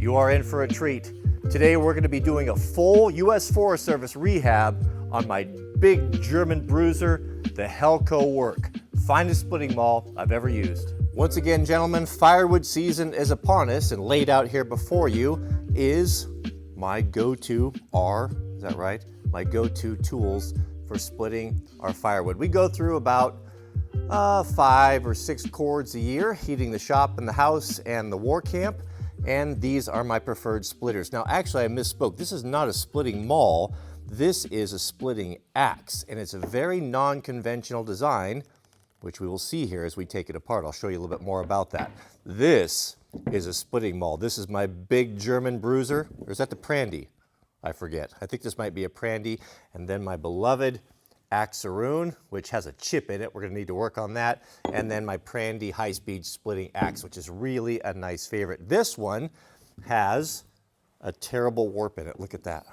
You are in for a treat. Today we're going to be doing a full U.S. Forest Service rehab on my big German bruiser, the Helko Werk, finest splitting maul I've ever used. Once again, gentlemen, firewood season is upon us, and laid out here before you is my go-to is that right? My go-to tools for splitting our firewood. We go through about 5 or 6 cords a year, heating the shop and the house and the war camp, and these are my preferred splitters. Now, actually, I misspoke. This is not a splitting maul. This is a splitting axe, and it's a very non-conventional design, which we will see here as we take it apart. I'll show you a little bit more about that. This is a splitting maul. This is my big German bruiser, or is that the Prandi? I forget. I think this might be a Prandi, and then my beloved Axeroon, which has a chip in it. We're going to need to work on that. And then my Prandi High-Speed Splitting Axe, which is really a nice favorite. This one has a terrible warp in it. Look at that.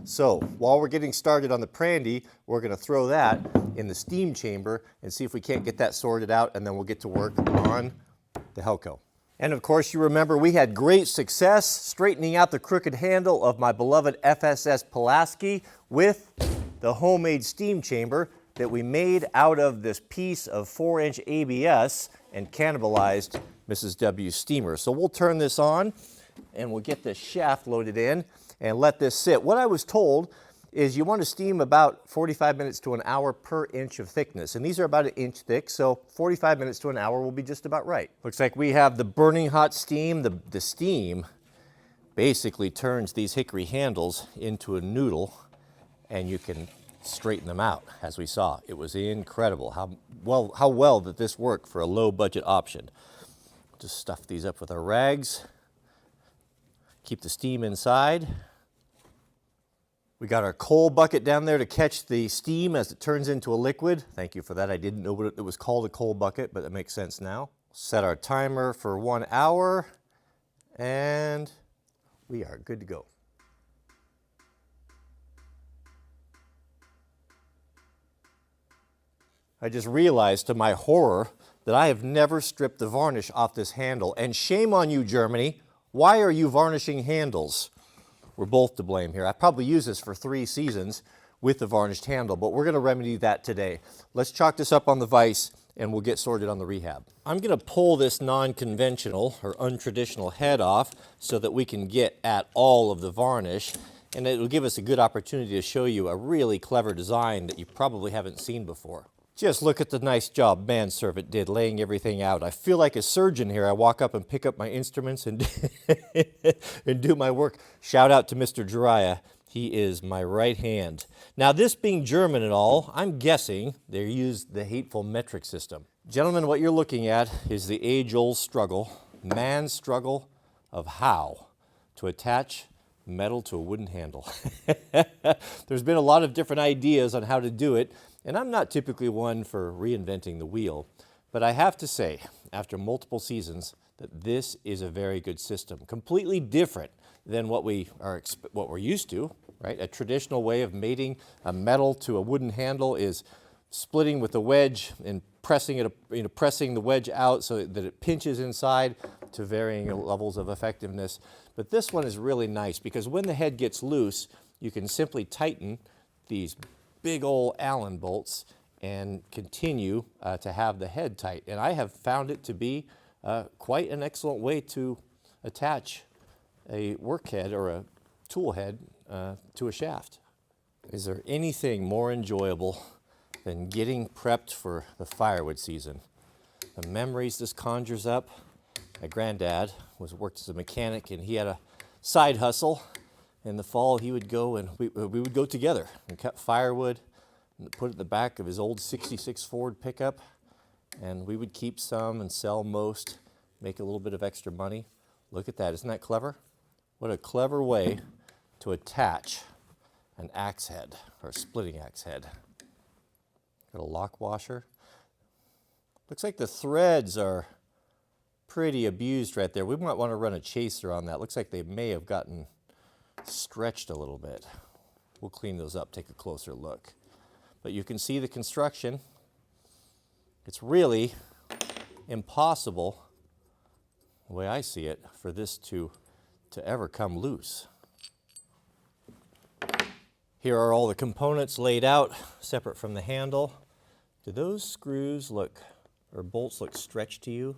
So while we're getting started on the Prandi, we're going to throw that in the steam chamber and see if we can't get that sorted out, and then we'll get to work on the Helko. And of course, you remember we had great success straightening out the crooked handle of my beloved FSS Pulaski with the homemade steam chamber that we made out of this piece of 4-inch ABS and cannibalized Mrs. W's steamer. So we'll turn this on and we'll get this shaft loaded in and let this sit. What I was told is you want to steam about 45 minutes to an hour per inch of thickness. And these are about 1 inch thick, so 45 minutes to an hour will be just about right. Looks like we have the burning hot steam. The steam basically turns these hickory handles into a noodle, and you can straighten them out, as we saw. It was incredible how well that this worked for a low budget option. Just stuff these up with our rags, keep the steam inside. We got our coal bucket down there to catch the steam as it turns into a liquid. Thank you for that. I didn't know what it was called, a coal bucket, but it makes sense now. Set our timer for 1 hour, and we are good to go. I just realized to my horror that I have never stripped the varnish off this handle, and shame on you, Germany. Why are you varnishing handles? We're both to blame here. I probably used this for 3 seasons with the varnished handle, but we're going to remedy that today. Let's chalk this up on the vise and we'll get sorted on the rehab. I'm going to pull this non-conventional or untraditional head off so that we can get at all of the varnish, and it will give us a good opportunity to show you a really clever design that you probably haven't seen before. Just look at the nice job manservant did laying everything out. I feel like a surgeon here. I walk up and pick up my instruments and, and do my work. Shout out to Mr. Jiraiya. He is my right hand. Now, this being German and all, I'm guessing they used the hateful metric system. Gentlemen, what you're looking at is the age-old struggle, man's struggle of how to attach metal to a wooden handle. There's been a lot of different ideas on how to do it, and I'm not typically one for reinventing the wheel, but I have to say, after multiple seasons, that this is a very good system. Completely different than what we're used to, right? A traditional way of mating a metal to a wooden handle is splitting with a wedge and pressing the wedge out so that it pinches inside to varying levels of effectiveness. But this one is really nice because when the head gets loose, you can simply tighten these big old Allen bolts and continue to have the head tight. And I have found it to be quite an excellent way to attach a work head or a tool head to a shaft. Is there anything more enjoyable than getting prepped for the firewood season? The memories this conjures up. My granddad worked as a mechanic, and he had a side hustle. In the fall, he would go and we would go together and cut firewood and put it in the back of his old 66 Ford pickup, and we would keep some and sell most, make a little bit of extra money. Look at that, isn't that clever? What a clever way to attach an axe head or a splitting axe head. Got a lock washer. Looks like the threads are pretty abused right there. We might want to run a chaser on that. Looks like they may have gotten stretched a little bit. We'll clean those up, take a closer look. But you can see the construction. It's really impossible, the way I see it, for this to to ever come loose. Here are all the components laid out, separate from the handle. Do those screws look, or bolts look stretched to you?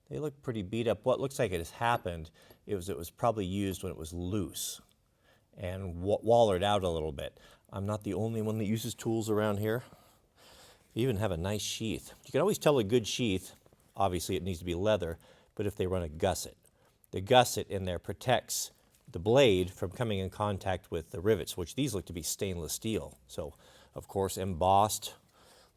They look pretty beat up. What looks like it has happened is it was probably used when it was loose and wallered out a little bit. I'm not the only one that uses tools around here. They even have a nice sheath. You can always tell a good sheath, obviously it needs to be leather, but if they run a gusset. The gusset in there protects the blade from coming in contact with the rivets, which these look to be stainless steel. So, of course, embossed.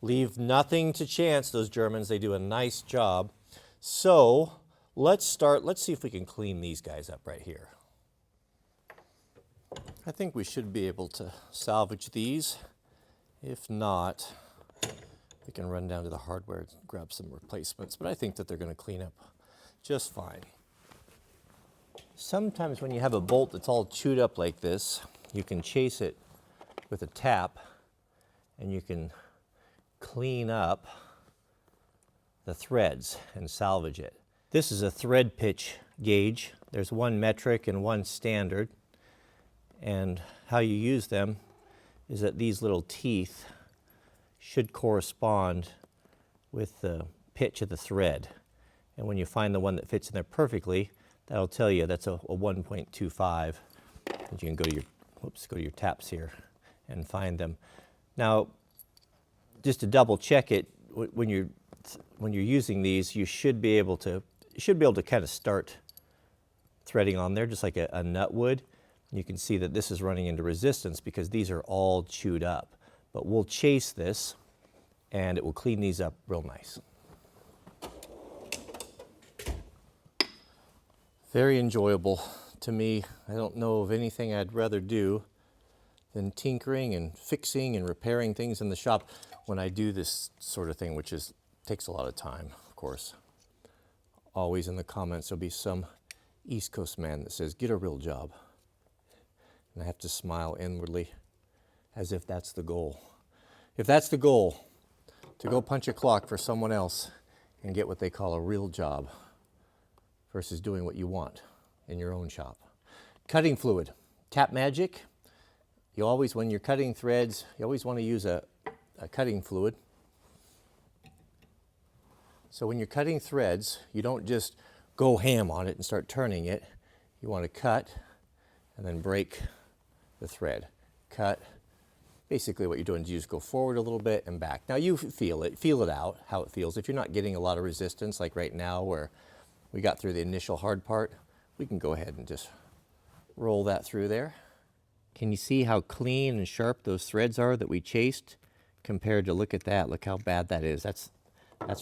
Leave nothing to chance, those Germans. They do a nice job. So, let's see if we can clean these guys up right here. I think we should be able to salvage these. If not, we can run down to the hardware and grab some replacements, but I think that they're going to clean up just fine. Sometimes when you have a bolt that's all chewed up like this, you can chase it with a tap and you can clean up the threads and salvage it. This is a thread pitch gauge. There's one metric and one standard. And how you use them is that these little teeth should correspond with the pitch of the thread. And when you find the one that fits in there perfectly, that'll tell you that's a 1.25. And you can go to your taps here and find them. Now, just to double check it, when you're using these, you should be able to kind of start threading on there just like a nut would. You can see that this is running into resistance because these are all chewed up. But we'll chase this and it will clean these up real nice. Very enjoyable to me. I don't know of anything I'd rather do than tinkering and fixing and repairing things in the shop when I do this sort of thing, which takes a lot of time, of course. Always in the comments there'll be some East Coast man that says, "Get a real job." And I have to smile inwardly as if that's the goal. If that's the goal, to go punch a clock for someone else and get what they call a real job versus doing what you want in your own shop. Cutting fluid, tap magic. You always, when you're cutting threads, you always want to use a cutting fluid. So when you're cutting threads, you don't just go ham on it and start turning it. You want to cut and then break the thread. Cut. Basically what you're doing is you just go forward a little bit and back. Now you feel it out, how it feels. If you're not getting a lot of resistance, like right now where we got through the initial hard part, we can go ahead and just roll that through there. Can you see how clean and sharp those threads are that we chased compared to, look at that, look how bad that is. That's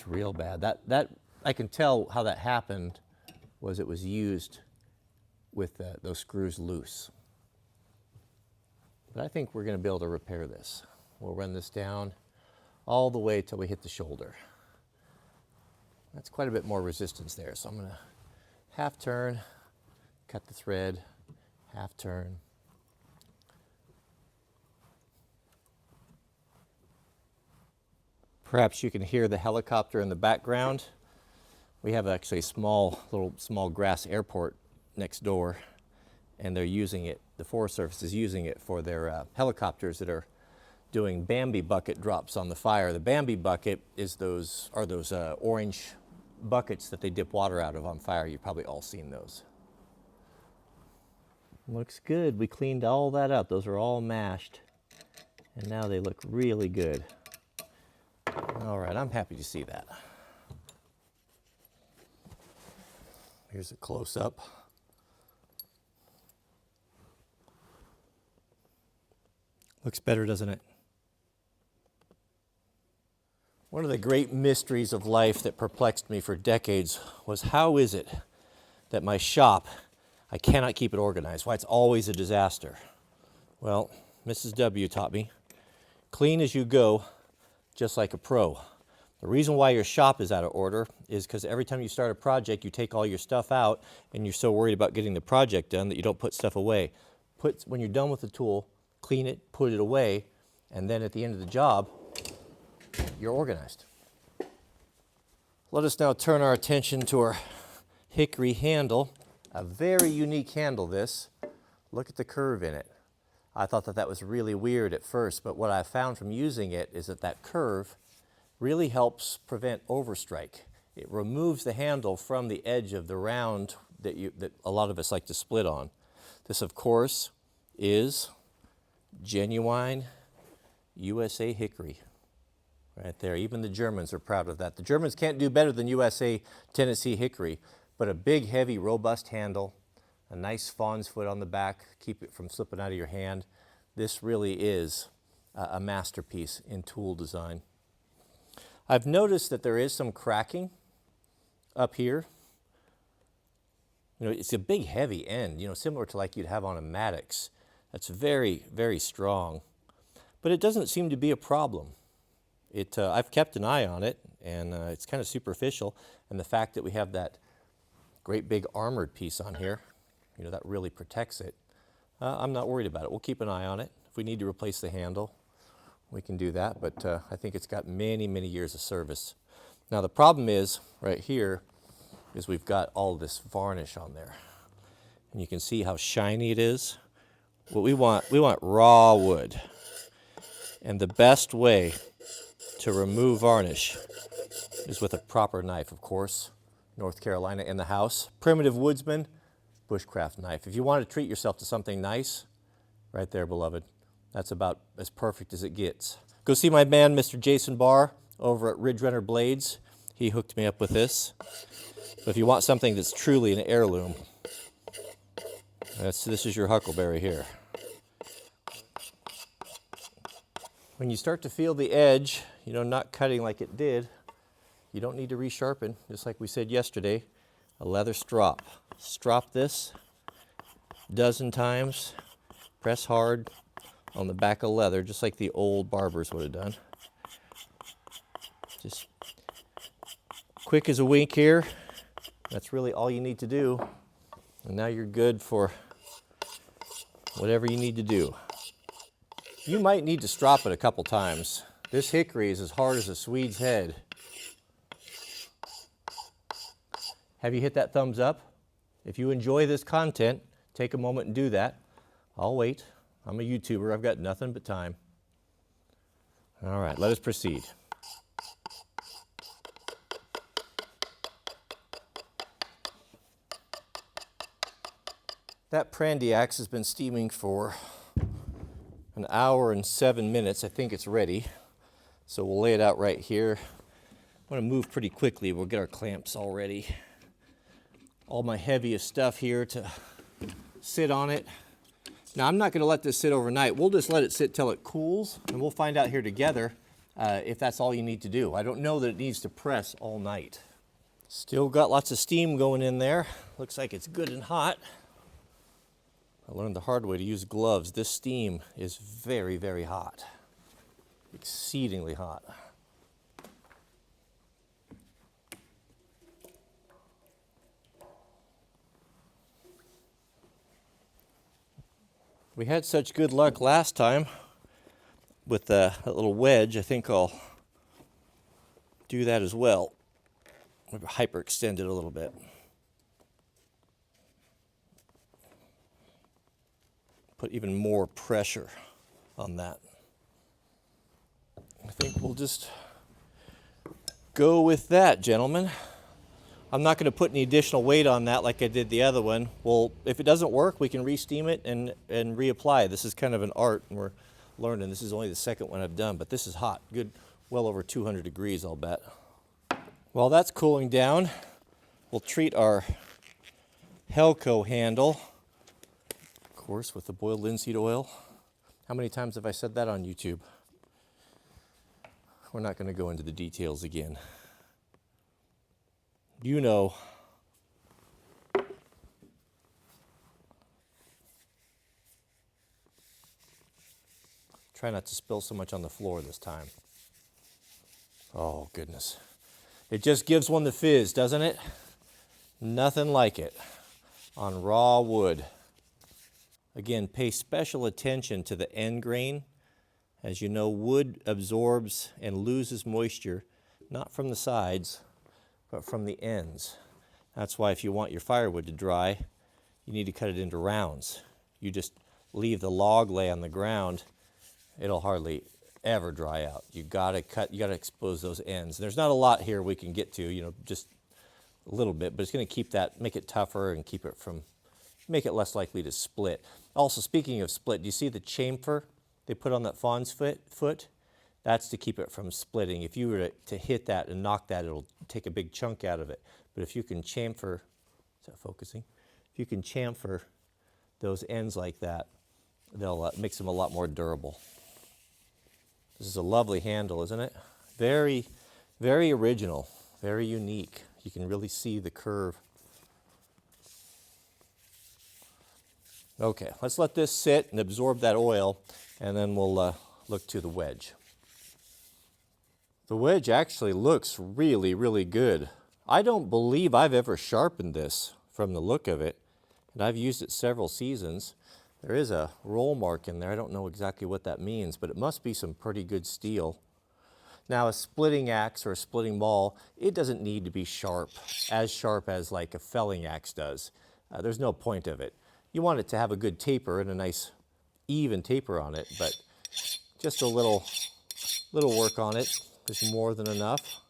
real bad. That I can tell how that happened was it was used with those screws loose. But I think we're going to be able to repair this. We'll run this down all the way till we hit the shoulder. That's quite a bit more resistance there. So I'm going to half turn, cut the thread, half turn. Perhaps you can hear the helicopter in the background. We have actually a small grass airport next door, and they're using it, the Forest Service is using it for their helicopters that are doing Bambi bucket drops on the fire. The Bambi bucket is those orange buckets that they dip water out of on fire. You've probably all seen those. Looks good. We cleaned all that up. Those are all mashed, and now they look really good. All right, I'm happy to see that. Here's a close-up. Looks better, doesn't it? One of the great mysteries of life that perplexed me for decades was, how is it that my shop, I cannot keep it organized? Why, it's always a disaster. Well, Mrs. W taught me, clean as you go, just like a pro. The reason why your shop is out of order is because every time you start a project, you take all your stuff out and you're so worried about getting the project done that you don't put stuff away. When you're done with the tool, clean it, put it away, and then at the end of the job, you're organized. Let us now turn our attention to our hickory handle. A very unique handle, this. Look at the curve in it. I thought that that was really weird at first, but what I found from using it is that that curve really helps prevent overstrike. It removes the handle from the edge of the round that a lot of us like to split on. This, of course, is genuine USA hickory. Right there. Even the Germans are proud of that. The Germans can't do better than USA Tennessee hickory, but a big, heavy, robust handle, a nice fawn's foot on the back, keep it from slipping out of your hand. This really is a masterpiece in tool design. I've noticed that there is some cracking up here. You know, it's a big, heavy end, you know, similar to like you'd have on a Maddox. That's very, very strong. But it doesn't seem to be a problem. I've kept an eye on it, and it's kind of superficial. And the fact that we have that great big armored piece on here, you know, that really protects it. I'm not worried about it. We'll keep an eye on it. If we need to replace the handle, we can do that. But I think it's got many, many years of service. Now the problem is, right here, is we've got all this varnish on there. And you can see how shiny it is. What we want raw wood. And the best way to remove varnish is with a proper knife, of course. North Carolina in the house. Primitive woodsman, bushcraft knife. If you want to treat yourself to something nice, right there, beloved. That's about as perfect as it gets. Go see my man, Mr. Jason Barr, over at Ridge Runner Blades. He hooked me up with this. But if you want something that's truly an heirloom, this is your huckleberry here. When you start to feel the edge, you know, not cutting like it did, you don't need to resharpen, just like we said yesterday, a leather strop. Strop this a dozen times, press hard on the back of leather, just like the old barbers would have done. Just quick as a wink here. That's really all you need to do. And now you're good for whatever you need to do. You might need to strop it a couple times. This hickory is as hard as a Swede's head. Have you hit that thumbs up? If you enjoy this content, take a moment and do that. I'll wait. I'm a YouTuber. I've got nothing but time. All right, let us proceed. That Prandi axe has been steaming for an hour and 7 minutes. I think it's ready. So we'll lay it out right here. I'm going to move pretty quickly. We'll get our clamps all ready. All my heaviest stuff here to sit on it. Now I'm not going to let this sit overnight. We'll just let it sit till it cools, and we'll find out here together if that's all you need to do. I don't know that it needs to press all night. Still got lots of steam going in there. Looks like it's good and hot. I learned the hard way to use gloves. This steam is very, very hot. Exceedingly hot. We had such good luck last time with that little wedge. I think I'll do that as well. Maybe hyperextend it a little bit. Put even more pressure on that. I think we'll just go with that, gentlemen. I'm not going to put any additional weight on that like I did the other one. Well, if it doesn't work, we can re-steam it and reapply. This is kind of an art, and we're learning. This is only the second one I've done, but this is hot. Good, well over 200 degrees, I'll bet. While that's cooling down, we'll treat our Helko handle, of course, with the boiled linseed oil. How many times have I said that on YouTube? We're not going to go into the details again. You know. Try not to spill so much on the floor this time. Oh, goodness. It just gives one the fizz, doesn't it? Nothing like it on raw wood. Again, pay special attention to the end grain. As you know, wood absorbs and loses moisture, not from the sides, but from the ends. That's why if you want your firewood to dry, you need to cut it into rounds. You just leave the log lay on the ground, it'll hardly ever dry out. You gotta expose those ends. There's not a lot here we can get to, you know, just a little bit, but it's gonna keep that, make it tougher and make it less likely to split. Also, speaking of split, do you see the chamfer they put on that fawn's foot? That's to keep it from splitting. If you were to hit that and knock that, it'll take a big chunk out of it. But if you can chamfer, is that focusing? If you can chamfer those ends like that, they'll makes them a lot more durable. This is a lovely handle, isn't it? Very, very original, very unique. You can really see the curve. Okay, let's let this sit and absorb that oil, and then we'll look to the wedge. The wedge actually looks really, really good. I don't believe I've ever sharpened this from the look of it, and I've used it several seasons. There is a roll mark in there. I don't know exactly what that means, but it must be some pretty good steel. Now, a splitting axe or a splitting maul, it doesn't need to be sharp as like a felling axe does. There's no point of it. You want it to have a good taper and a nice even taper on it, but just a little work on it is more than enough.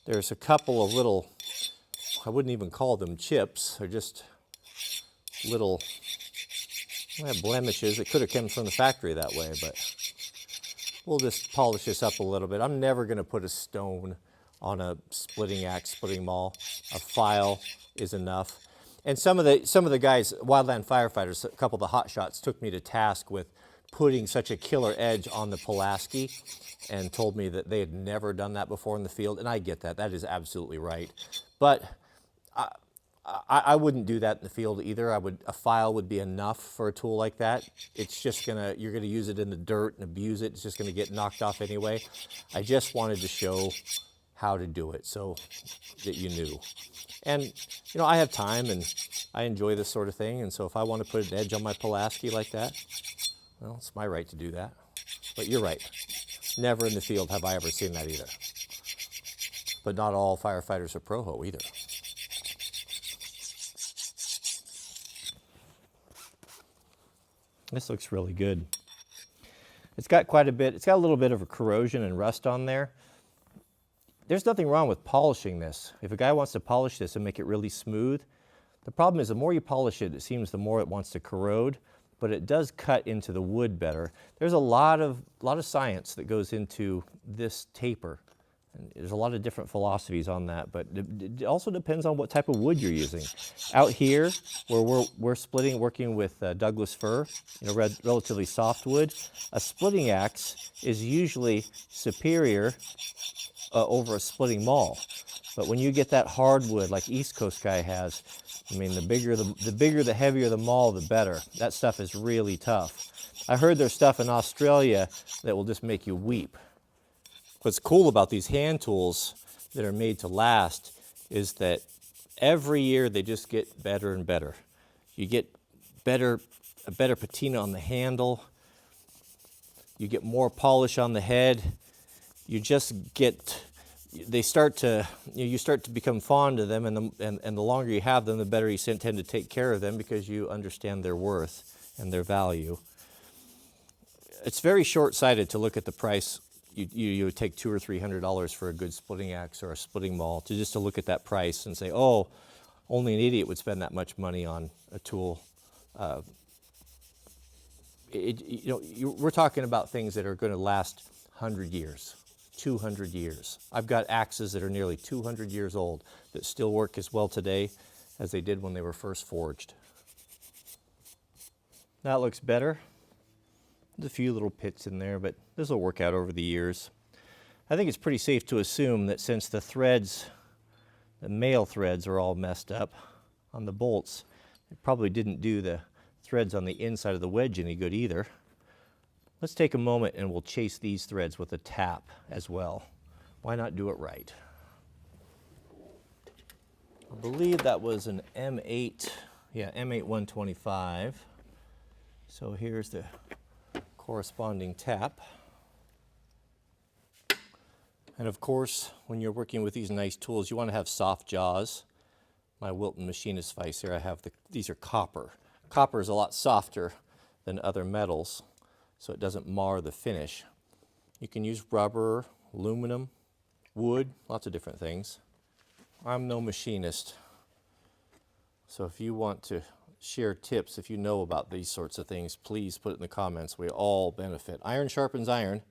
There's a couple of little, I wouldn't even call them chips, they're just little blemishes. It could have come from the factory that way, but we'll just polish this up a little bit. I'm never going to put a stone on a splitting axe, splitting maul. A file is enough. And some of the guys, wildland firefighters, a couple of the hot shots, took me to task with putting such a killer edge on the Pulaski and told me that they had never done that before in the field. And I get that. That is absolutely right. But I wouldn't do that in the field either. A file would be enough for a tool like that. It's just you're gonna use it in the dirt and abuse it. It's just gonna get knocked off anyway. I just wanted to show how to do it so that you knew. And you know, I have time and I enjoy this sort of thing. And so if I want to put an edge on my Pulaski like that, well, it's my right to do that. But you're right. Never in the field have I ever seen that either. But not all firefighters are pro-ho either. This looks really good. It's got quite a bit, it's got a little bit of a corrosion and rust on there. There's nothing wrong with polishing this. If a guy wants to polish this and make it really smooth, the problem is the more you polish it, it seems the more it wants to corrode, but it does cut into the wood better. There's a lot of science that goes into this taper. And there's a lot of different philosophies on that, but it also depends on what type of wood you're using. Out here, where we're splitting, working with Douglas fir, you know, relatively soft wood, a splitting axe is usually superior over a splitting maul. But when you get that hardwood like East Coast guy has, I mean, the bigger, the heavier the maul, the better. That stuff is really tough. I heard there's stuff in Australia that will just make you weep. What's cool about these hand tools that are made to last is that every year they just get better and better. You get a better patina on the handle. You get more polish on the head. You just get, you start to become fond of them, and the longer you have them, the better you tend to take care of them because you understand their worth and their value. It's very short-sighted to look at the price. You would take $200 or $300 for a good splitting axe or a splitting maul to look at that price and say, oh, only an idiot would spend that much money on a tool. We're talking about things that are going to last 100 years, 200 years. I've got axes that are nearly 200 years old that still work as well today as they did when they were first forged. That looks better. There's a few little pits in there, but this will work out over the years. I think it's pretty safe to assume that since the threads, the male threads are all messed up on the bolts, it probably didn't do the threads on the inside of the wedge any good either. Let's take a moment and we'll chase these threads with a tap as well. Why not do it right? I believe that was an M8, M8 125. So here's the corresponding tap. And of course, when you're working with these nice tools, you want to have soft jaws. my Wilton machinist vise here, I have these are copper. Copper is a lot softer than other metals, so it doesn't mar the finish. You can use rubber, aluminum, wood, lots of different things. I'm no machinist, so if you want to share tips, if you know about these sorts of things, please put it in the comments. We all benefit. Iron sharpens iron,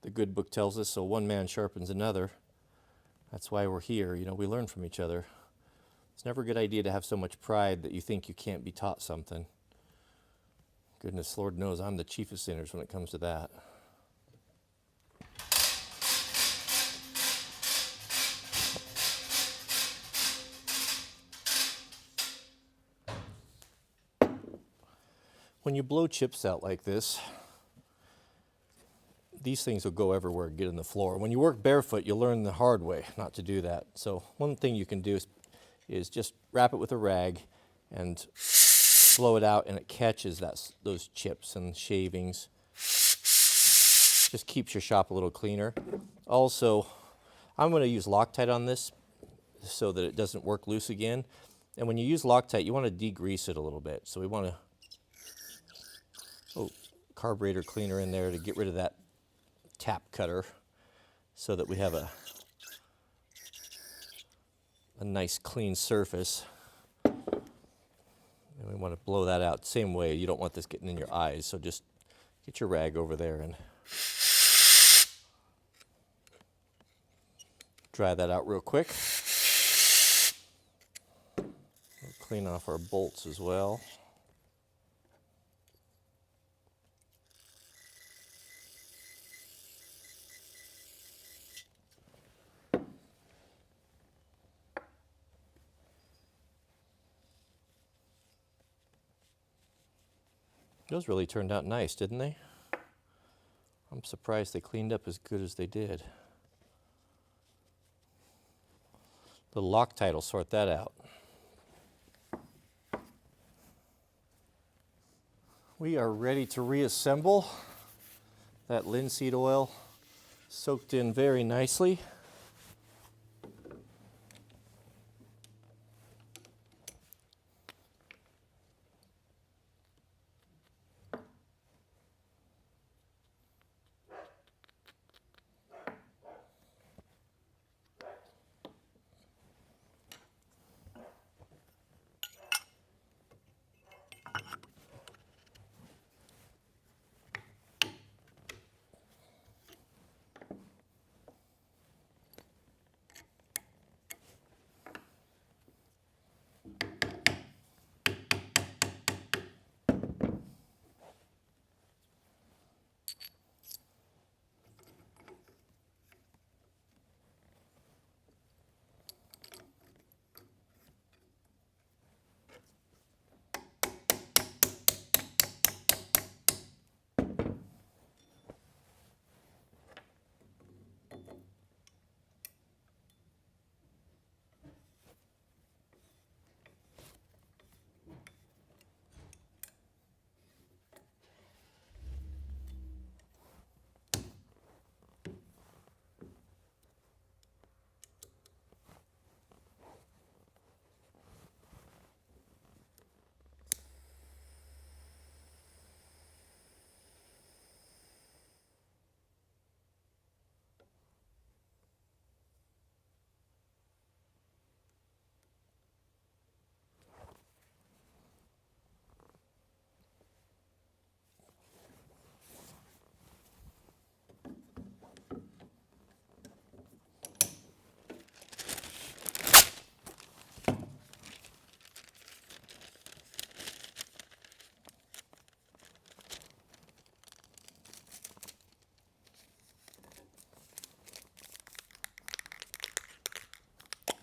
the good book tells us, so one man sharpens another. That's why we're here, you know, we learn from each other. It's never a good idea to have so much pride that you think you can't be taught something. Goodness, Lord knows I'm the chief of sinners when it comes to that. When you blow chips out like this, these things will go everywhere and get in the floor. When you work barefoot, you'll learn the hard way not to do that. So one thing you can do is just wrap it with a rag and blow it out, and it catches those chips and shavings. Just keeps your shop a little cleaner. Also, I'm going to use Loctite on this so that it doesn't work loose again. And when you use Loctite, you want to degrease it a little bit. So we want to carburetor cleaner in there to get rid of that tap cutter so that we have a nice clean surface. And we want to blow that out same way. You don't want this getting in your eyes, so just get your rag over there and dry that out real quick. We'll clean off our bolts as well. Those really turned out nice, didn't they? I'm surprised they cleaned up as good as they did. The Loctite will sort that out. We are ready to reassemble. That linseed oil soaked in very nicely.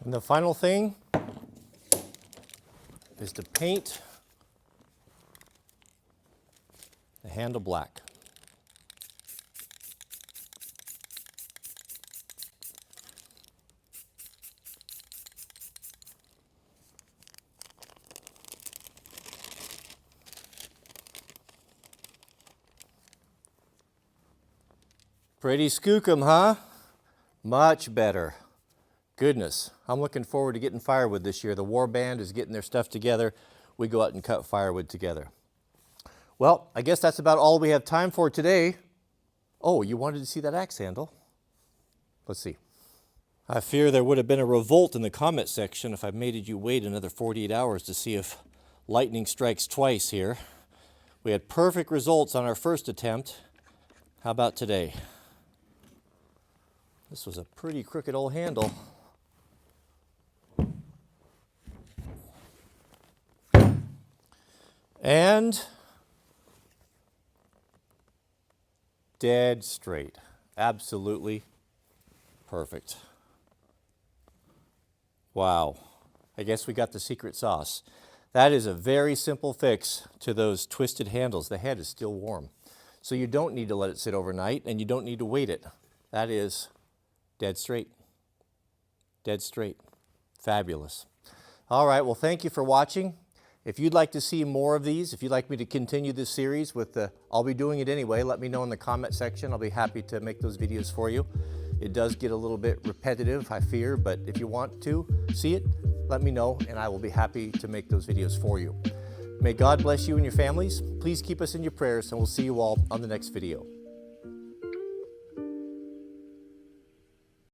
And the final thing is to paint the handle black. Pretty skookum, huh? Much better. goodness. I'm looking forward to getting firewood this year. The war band is getting their stuff together. We go out and cut firewood together. Well, I guess that's about all we have time for today. Oh, you wanted to see that axe handle? Let's see. I fear there would have been a revolt in the comment section if I made you wait another 48 hours to see if lightning strikes twice here. We had perfect results on our first attempt. How about today? This was a pretty crooked old handle. And dead straight. Absolutely perfect. Wow. I guess we got the secret sauce. That is a very simple fix to those twisted handles. The head is still warm. So you don't need to let it sit overnight, and you don't need to weight it. That is dead straight. Dead straight. Fabulous. All right, well, thank you for watching. If you'd like to see more of these, if you'd like me to continue this series with I'll be doing it anyway, let me know in the comment section. I'll be happy to make those videos for you. It does get a little bit repetitive, I fear, but if you want to see it, let me know, and I will be happy to make those videos for you. May God bless you and your families. Please keep us in your prayers, and we'll see you all on the next video.